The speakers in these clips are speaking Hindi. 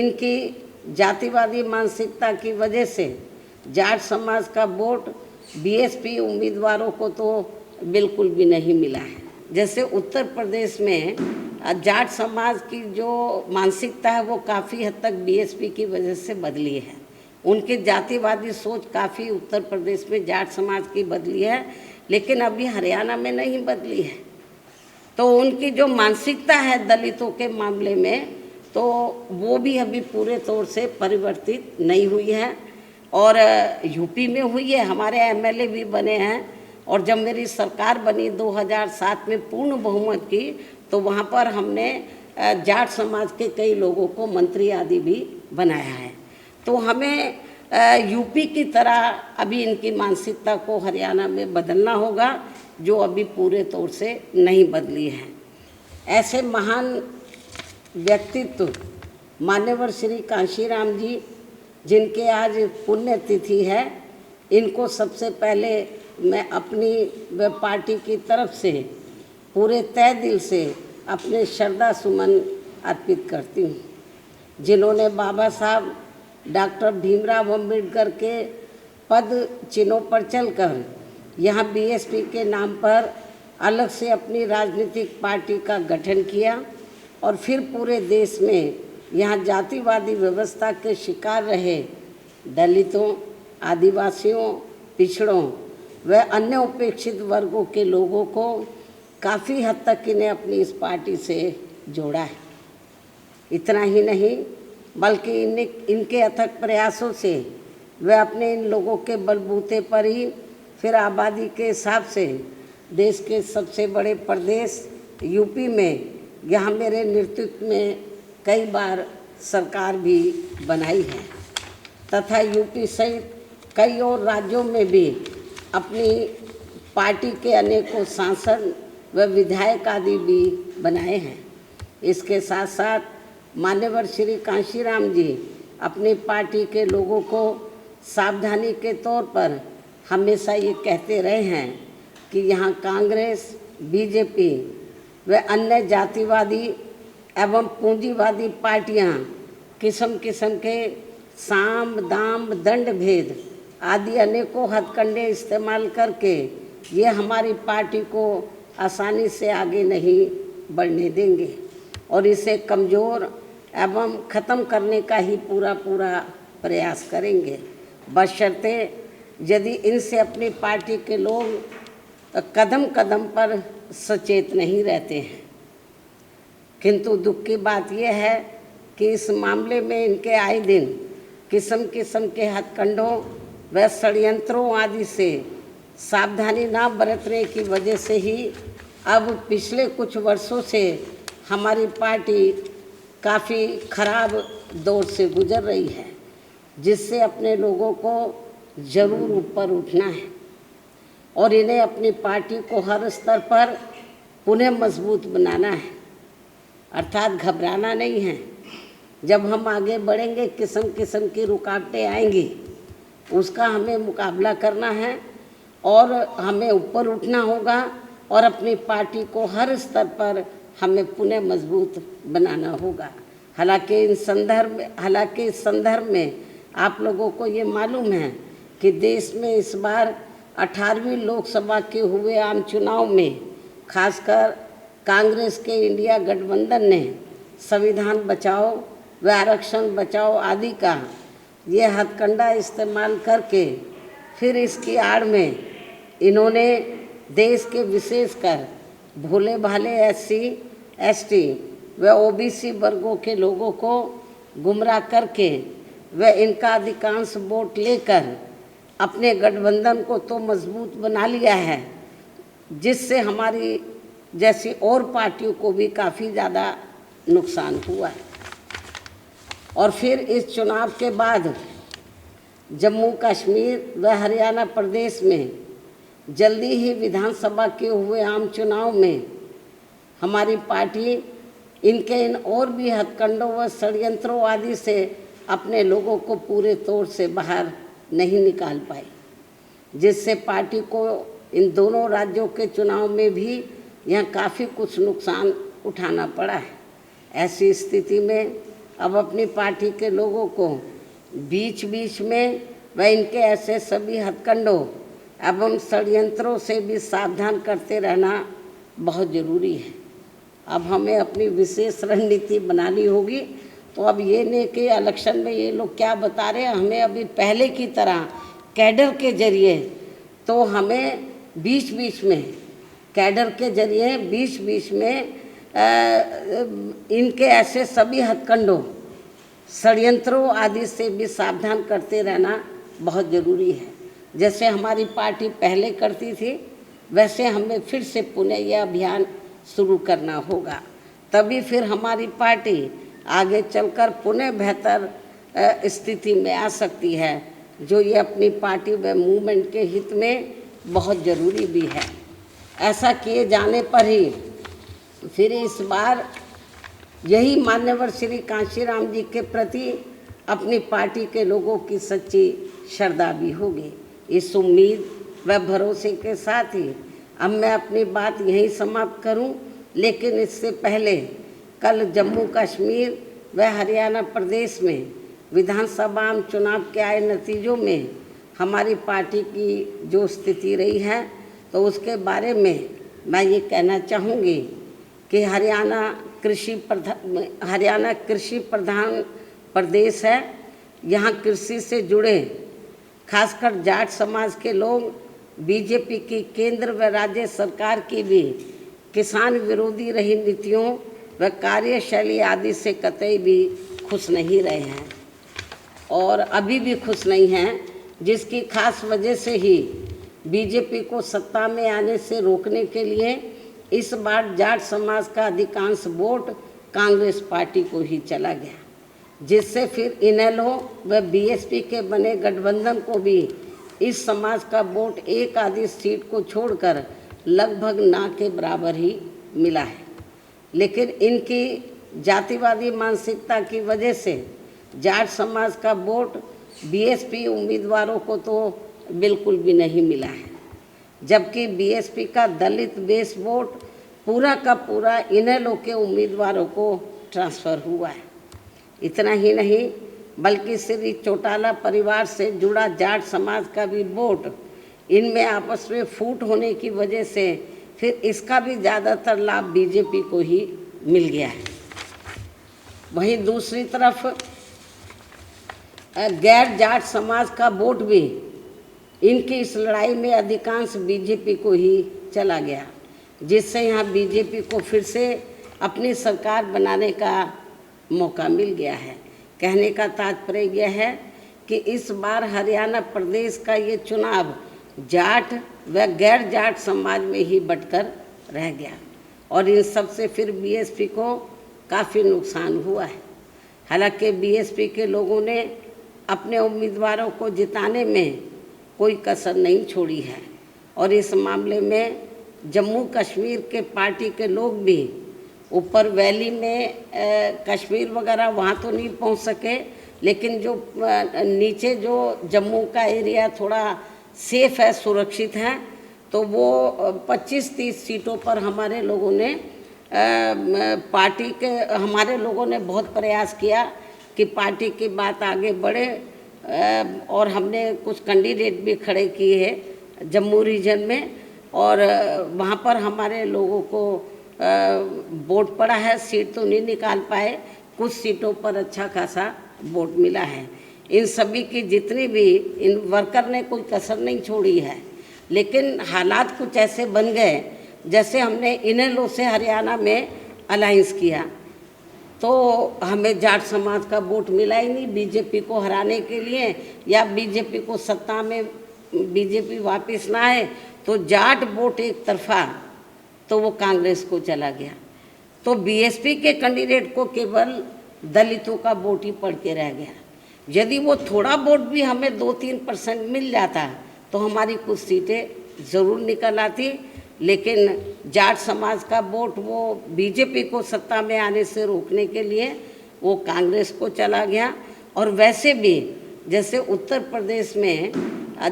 इनकी जातिवादी मानसिकता की वजह से जाट समाज का वोट बीएसपी उम्मीदवारों को तो बिल्कुल भी नहीं मिला है। जैसे उत्तर प्रदेश में जाट समाज की जो मानसिकता है वो काफ़ी हद तक बीएसपी की वजह से बदली है। उनकी जातिवादी सोच काफ़ी उत्तर प्रदेश में जाट समाज की बदली है, लेकिन अभी हरियाणा में नहीं बदली है। तो उनकी जो मानसिकता है दलितों के मामले में, तो वो भी अभी पूरे तौर से परिवर्तित नहीं हुई है। और यूपी में हुई है, हमारे एमएलए भी बने हैं। और जब मेरी सरकार बनी 2007 में पूर्ण बहुमत की, तो वहाँ पर हमने जाट समाज के कई लोगों को मंत्री आदि भी बनाया है। तो हमें यूपी की तरह अभी इनकी मानसिकता को हरियाणा में बदलना होगा, जो अभी पूरे तौर से नहीं बदली है। ऐसे महान व्यक्तित्व मान्यवर श्री कांशीराम जी, जिनके आज पुण्यतिथि है, इनको सबसे पहले मैं अपनी व पार्टी की तरफ से पूरे तय दिल से अपने श्रद्धा सुमन अर्पित करती हूँ, जिन्होंने बाबा साहब डॉक्टर भीमराव अम्बेडकर के पद चिन्हों पर चलकर यहाँ बीएसपी के नाम पर अलग से अपनी राजनीतिक पार्टी का गठन किया और फिर पूरे देश में यहाँ जातिवादी व्यवस्था के शिकार रहे दलितों, आदिवासियों, पिछड़ों व अन्य उपेक्षित वर्गों के लोगों को काफ़ी हद तक इन्हें अपनी इस पार्टी से जोड़ा है। इतना ही नहीं, बल्कि इनके अथक प्रयासों से वह अपने इन लोगों के बलबूते पर ही फिर आबादी के हिसाब से देश के सबसे बड़े प्रदेश यूपी में यहाँ मेरे नेतृत्व में कई बार सरकार भी बनाई है, तथा यूपी सहित कई और राज्यों में भी अपनी पार्टी के अनेकों सांसद व विधायक आदि भी बनाए हैं। इसके साथ साथ मान्यवर श्री कांशीराम जी अपनी पार्टी के लोगों को सावधानी के तौर पर हमेशा ये कहते रहे हैं कि यहाँ कांग्रेस, बीजेपी व अन्य जातिवादी एवं पूंजीवादी पार्टियां किस्म किस्म के साम दाम दंड भेद आदि अनेकों हथकंडे इस्तेमाल करके ये हमारी पार्टी को आसानी से आगे नहीं बढ़ने देंगे और इसे कमज़ोर एवं ख़त्म करने का ही पूरा प्रयास करेंगे, बशर्ते यदि इनसे अपनी पार्टी के लोग कदम कदम पर सचेत नहीं रहते हैं। किंतु दुख की बात यह है कि इस मामले में इनके आए दिन किस्म किस्म के हथकंडों व षड्यंत्रों आदि से सावधानी ना बरतने की वजह से ही अब पिछले कुछ वर्षों से हमारी पार्टी काफ़ी खराब दौर से गुजर रही है, जिससे अपने लोगों को ज़रूर ऊपर उठना है और इन्हें अपनी पार्टी को हर स्तर पर पुनः मजबूत बनाना है, अर्थात घबराना नहीं है। जब हम आगे बढ़ेंगे किस्म किस्म की रुकावटें आएंगी, उसका हमें मुकाबला करना है और हमें ऊपर उठना होगा और अपनी पार्टी को हर स्तर पर हमें पुनः मजबूत बनाना होगा। हालांकि इस संदर्भ में आप लोगों को ये मालूम है कि देश में इस बार 18वीं लोकसभा के हुए आम चुनाव में खासकर कांग्रेस के इंडिया गठबंधन ने संविधान बचाओ व आरक्षण बचाओ आदि का ये हथकंडा इस्तेमाल करके फिर इसकी आड़ में इन्होंने देश के विशेषकर भोले भाले SC, ST व OBC वर्गों के लोगों को गुमराह करके व इनका अधिकांश वोट लेकर अपने गठबंधन को तो मजबूत बना लिया है, जिससे हमारी जैसी और पार्टियों को भी काफ़ी ज़्यादा नुकसान हुआ है। और फिर इस चुनाव के बाद जम्मू कश्मीर व हरियाणा प्रदेश में जल्दी ही विधानसभा के हुए आम चुनाव में हमारी पार्टी इनके इन और भी हथकंडों व षड्यंत्रों आदि से अपने लोगों को पूरे तौर से बाहर नहीं निकाल पाई, जिससे पार्टी को इन दोनों राज्यों के चुनाव में भी यहाँ काफ़ी कुछ नुकसान उठाना पड़ा है। ऐसी स्थिति में अब अपनी पार्टी के लोगों को बीच बीच में व इनके ऐसे सभी हथकंडों एवं षड्यंत्रों से भी सावधान करते रहना बहुत ज़रूरी है। अब हमें अपनी विशेष रणनीति बनानी होगी। तो अब ये नहीं कि इलेक्शन में ये लोग क्या बता रहे हैं, हमें अभी पहले की तरह कैडर के जरिए, तो हमें बीच बीच में कैडर के जरिए बीच बीच में इनके ऐसे सभी हथकंडों षड्यंत्रों आदि से भी सावधान करते रहना बहुत ज़रूरी है। जैसे हमारी पार्टी पहले करती थी, वैसे हमें फिर से पुनः यह अभियान शुरू करना होगा, तभी फिर हमारी पार्टी आगे चलकर पुनः बेहतर स्थिति में आ सकती है, जो ये अपनी पार्टी व मूवमेंट के हित में बहुत ज़रूरी भी है। ऐसा किए जाने पर ही फिर इस बार यही मान्यवर श्री कांशीराम जी के प्रति अपनी पार्टी के लोगों की सच्ची श्रद्धा भी होगी। इस उम्मीद व भरोसे के साथ ही अब मैं अपनी बात यहीं समाप्त करूं, लेकिन इससे पहले कल जम्मू कश्मीर व हरियाणा प्रदेश में विधानसभा चुनाव के आए नतीजों में हमारी पार्टी की जो स्थिति रही है, तो उसके बारे में मैं ये कहना चाहूँगी कि हरियाणा कृषि प्रधान प्रदेश है। यहाँ कृषि से जुड़े खासकर जाट समाज के लोग बीजेपी की केंद्र व राज्य सरकार की भी किसान विरोधी रही नीतियों व कार्यशैली आदि से कतई भी खुश नहीं रहे हैं और अभी भी खुश नहीं हैं, जिसकी खास वजह से ही बीजेपी को सत्ता में आने से रोकने के लिए इस बार जाट समाज का अधिकांश वोट कांग्रेस पार्टी को ही चला गया, जिससे फिर इनेलो व बीएसपी के बने गठबंधन को भी इस समाज का वोट एक आधी सीट को छोड़कर लगभग ना के बराबर ही मिला है। लेकिन इनकी जातिवादी मानसिकता की वजह से जाट समाज का वोट बीएसपी उम्मीदवारों को तो बिल्कुल भी नहीं मिला है, जबकि बीएसपी का दलित बेस वोट पूरा का पूरा इनेलो के उम्मीदवारों को ट्रांसफ़र हुआ है। इतना ही नहीं बल्कि श्री चौटाला परिवार से जुड़ा जाट समाज का भी वोट इनमें आपस में फूट होने की वजह से फिर इसका भी ज़्यादातर लाभ बीजेपी को ही मिल गया है। वहीं दूसरी तरफ गैर जाट समाज का वोट भी इनकी इस लड़ाई में अधिकांश बीजेपी को ही चला गया, जिससे यहाँ बीजेपी को फिर से अपनी सरकार बनाने का मौका मिल गया है। कहने का तात्पर्य यह है कि इस बार हरियाणा प्रदेश का ये चुनाव जाट व गैर जाट समाज में ही बंटकर रह गया और इन सब से फिर बीएसपी को काफ़ी नुकसान हुआ है। हालांकि बीएसपी के लोगों ने अपने उम्मीदवारों को जिताने में कोई कसर नहीं छोड़ी है और इस मामले में जम्मू कश्मीर के पार्टी के लोग भी ऊपर वैली में कश्मीर वगैरह वहाँ तो नहीं पहुँच सके, लेकिन जो नीचे जो जम्मू का एरिया थोड़ा सेफ है, सुरक्षित है, तो वो 25-30 सीटों पर हमारे लोगों ने हमारे लोगों ने बहुत प्रयास किया कि पार्टी की बात आगे बढ़े और हमने कुछ कैंडिडेट भी खड़े किए हैं जम्मू रीजन में और वहाँ पर हमारे लोगों को वोट पड़ा है। सीट तो नहीं निकाल पाए, कुछ सीटों पर अच्छा खासा वोट मिला है। इन सभी की जितनी भी इन वर्कर ने कोई कसर नहीं छोड़ी है, लेकिन हालात कुछ ऐसे बन गए जैसे हमने इनेलो से हरियाणा में अलायंस किया तो हमें जाट समाज का वोट मिला ही नहीं बीजेपी को हराने के लिए, या बीजेपी को सत्ता में बीजेपी वापस ना आए तो जाट वोट एक तरफा तो वो कांग्रेस को चला गया। तो बीएसपी के कैंडिडेट को केवल दलितों का वोट ही पड़ के रह गया। यदि वो थोड़ा वोट भी हमें 2-3% मिल जाता तो हमारी कुछ सीटें ज़रूर निकल आती, लेकिन जाट समाज का वोट वो बीजेपी को सत्ता में आने से रोकने के लिए वो कांग्रेस को चला गया। और वैसे भी जैसे उत्तर प्रदेश में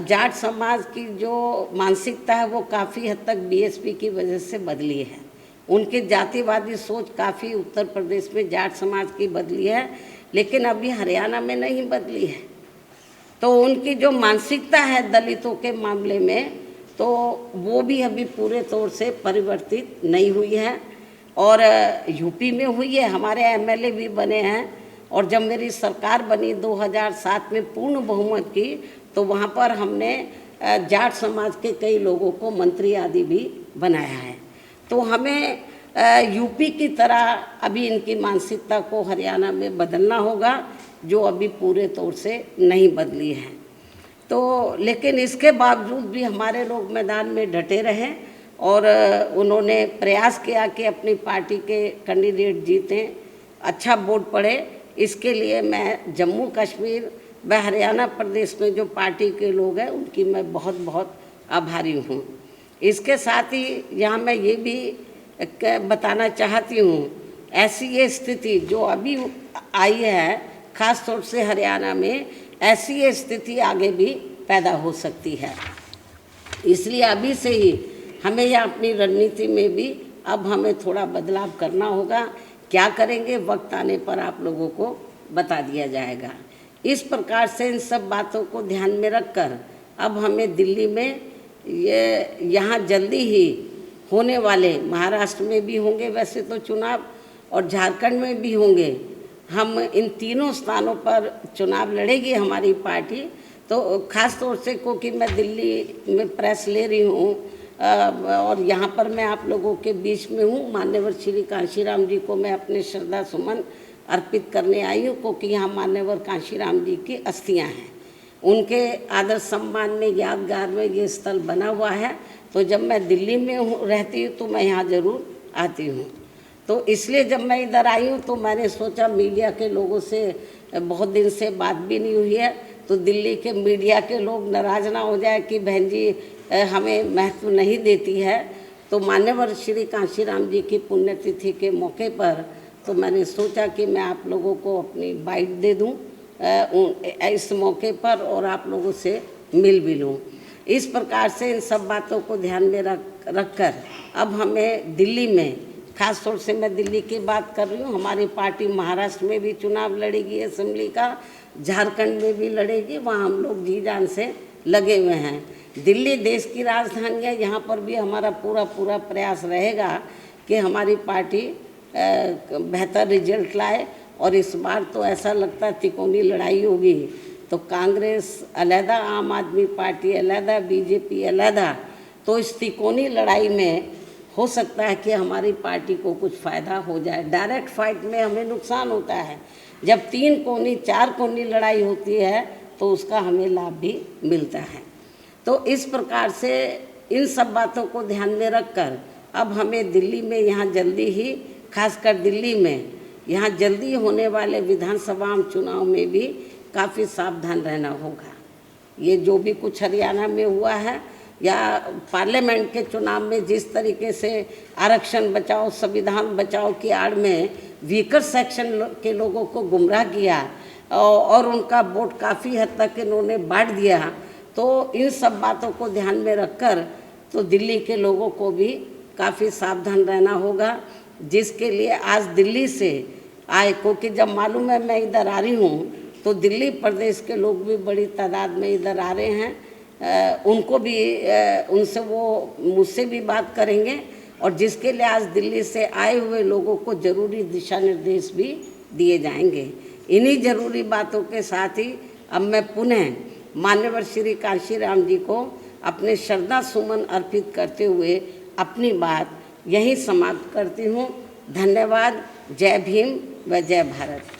जाट समाज की जो मानसिकता है वो काफ़ी हद तक बीएसपी की वजह से बदली है। उनकी जातिवादी सोच काफ़ी उत्तर प्रदेश में जाट समाज की बदली है। लेकिन अभी हरियाणा में नहीं बदली है। तो उनकी जो मानसिकता है दलितों के मामले में, तो वो भी अभी पूरे तौर से परिवर्तित नहीं हुई है। और यूपी में हुई है, हमारे एमएलए भी बने हैं। और जब मेरी सरकार बनी 2007 में पूर्ण बहुमत की, तो वहाँ पर हमने जाट समाज के कई लोगों को मंत्री आदि भी बनाया है। तो हमें यूपी की तरह अभी इनकी मानसिकता को हरियाणा में बदलना होगा, जो अभी पूरे तौर से नहीं बदली है। तो लेकिन इसके बावजूद भी हमारे लोग मैदान में डटे रहे और उन्होंने प्रयास किया कि अपनी पार्टी के कैंडिडेट जीतें, अच्छा वोट पड़े। इसके लिए मैं जम्मू कश्मीर व हरियाणा प्रदेश में जो पार्टी के लोग हैं उनकी मैं बहुत बहुत आभारी हूँ। इसके साथ ही यहाँ मैं ये भी बताना चाहती हूँ, ऐसी ये स्थिति जो अभी आई है ख़ास तौर से हरियाणा में, ऐसी ये स्थिति आगे भी पैदा हो सकती है। इसलिए अभी से ही हमें यह अपनी रणनीति में भी अब हमें थोड़ा बदलाव करना होगा। क्या करेंगे वक्त आने पर आप लोगों को बता दिया जाएगा। इस प्रकार से इन सब बातों को ध्यान में रखकर अब हमें दिल्ली में यहाँ जल्दी ही होने वाले, महाराष्ट्र में भी होंगे वैसे तो चुनाव और झारखंड में भी होंगे, हम इन तीनों स्थानों पर चुनाव लड़ेगी हमारी पार्टी। तो ख़ास तौर से क्योंकि मैं दिल्ली में प्रेस ले रही हूँ और यहाँ पर मैं आप लोगों के बीच में हूँ, मान्यवर श्री कांशीराम जी को मैं अपने श्रद्धा सुमन अर्पित करने आई हूँ, क्योंकि यहाँ मान्यवर कांशीराम जी की अस्थियाँ हैं। उनके आदर सम्मान में यादगार में ये स्थल बना हुआ है। तो जब मैं दिल्ली में रहती हूँ तो मैं यहाँ ज़रूर आती हूँ। तो इसलिए जब मैं इधर आई हूँ तो मैंने सोचा मीडिया के लोगों से बहुत दिन से बात भी नहीं हुई है, तो दिल्ली के मीडिया के लोग नाराज़ ना हो जाए कि बहन जी हमें महत्व नहीं देती है। तो मान्यवर श्री कांशीराम जी की पुण्यतिथि के मौके पर तो मैंने सोचा कि मैं आप लोगों को अपनी बाइट दे दूं इस मौके पर और आप लोगों से मिल भी लूँ। इस प्रकार से इन सब बातों को ध्यान में रखकर अब हमें दिल्ली में, खास तौर से मैं दिल्ली की बात कर रही हूँ, हमारी पार्टी महाराष्ट्र में भी चुनाव लड़ेगी असेंबली का, झारखंड में भी लड़ेगी, वहाँ हम लोग जी जान से लगे हुए हैं। दिल्ली देश की राजधानी है, यहाँ पर भी हमारा पूरा प्रयास रहेगा कि हमारी पार्टी बेहतर रिजल्ट लाए। और इस बार तो ऐसा लगता है तिकोनी लड़ाई होगी, तो कांग्रेस अलहदा, आम आदमी पार्टी अलहदा, बीजेपी अलहदा। तो इस तिकोनी लड़ाई में हो सकता है कि हमारी पार्टी को कुछ फ़ायदा हो जाए। डायरेक्ट फाइट में हमें नुकसान होता है, जब 3 कोनी 4 कोनी लड़ाई होती है तो उसका हमें लाभ भी मिलता है। तो इस प्रकार से इन सब बातों को ध्यान में रखकर अब हमें दिल्ली में यहाँ जल्दी ही, खासकर दिल्ली में यहाँ जल्दी होने वाले विधानसभा चुनाव में भी काफ़ी सावधान रहना होगा। ये जो भी कुछ हरियाणा में हुआ है या पार्लियामेंट के चुनाव में जिस तरीके से आरक्षण बचाओ, संविधान बचाओ की आड़ में वीकर सेक्शन के लोगों को गुमराह किया और उनका वोट काफ़ी हद तक इन्होंने बांट दिया। तो इन सब बातों को ध्यान में रखकर तो दिल्ली के लोगों को भी काफ़ी सावधान रहना होगा, जिसके लिए आज दिल्ली से आए, क्योंकि जब मालूम है मैं इधर आ रही हूँ तो दिल्ली प्रदेश के लोग भी बड़ी तादाद में इधर आ रहे हैं। उनको भी उनसे वो मुझसे भी बात करेंगे और जिसके लिए आज दिल्ली से आए हुए लोगों को ज़रूरी दिशा निर्देश भी दिए जाएंगे। इन्हीं ज़रूरी बातों के साथ ही अब मैं पुनः मान्यवर श्री कांशीराम जी को अपने श्रद्धा सुमन अर्पित करते हुए अपनी बात यहीं समाप्त करती हूँ। धन्यवाद। जय भीम व जय भारत।